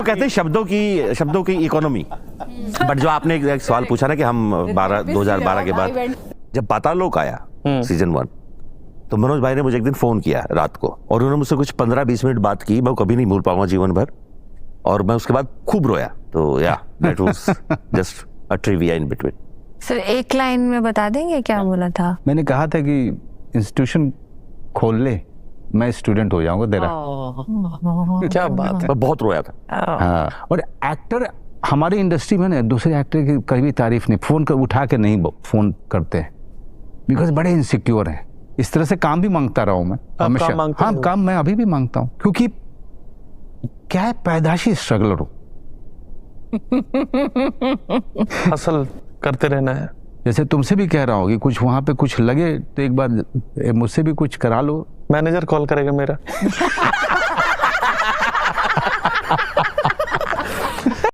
तो कहते हैं शब्दों की इकोनॉमी। बट जो आपने एक सवाल पूछा ना कि हम 2012 के बाद जब पाताल लोक आया सीजन 1, तो मनोज भाई ने मुझे एक दिन फोन किया रात को और उन्होंने मुझसे कुछ 15-20 मिनट बात की, मैं कभी नहीं भूल पाऊंगा जीवन भर। और मैं उसके बाद खूब रोया। तो या that was just a trivia in between. Sir एक लाइन में बता देंगे क्या बोला था? मैंने कहा था कि इंस्टीट्यूशन खोल ले, मैं स्टूडेंट हो जाऊंगा तेरा। क्या बात है। मैं बहुत रोया था। हाँ, और एक्टर हमारी इंडस्ट्री में ना दूसरे एक्टर की कभी तारीफ नहीं, फोन कर उठा के नहीं फोन करते हैं, बिकॉज बड़े इनसिक्योर हैं। इस तरह से काम भी मांगता रहा हूं मैं हमेशा। हाँ, काम मैं अभी भी मांगता हूं, क्योंकि क्या है, पैदाशी स्ट्रगलर हूं। हसल करते रहना है। जैसे तुमसे भी कह रहा हूं कि कुछ वहां पे कुछ लगे तो एक बार मुझसे भी कुछ करा लो। मैनेजर कॉल करेगा मेरा।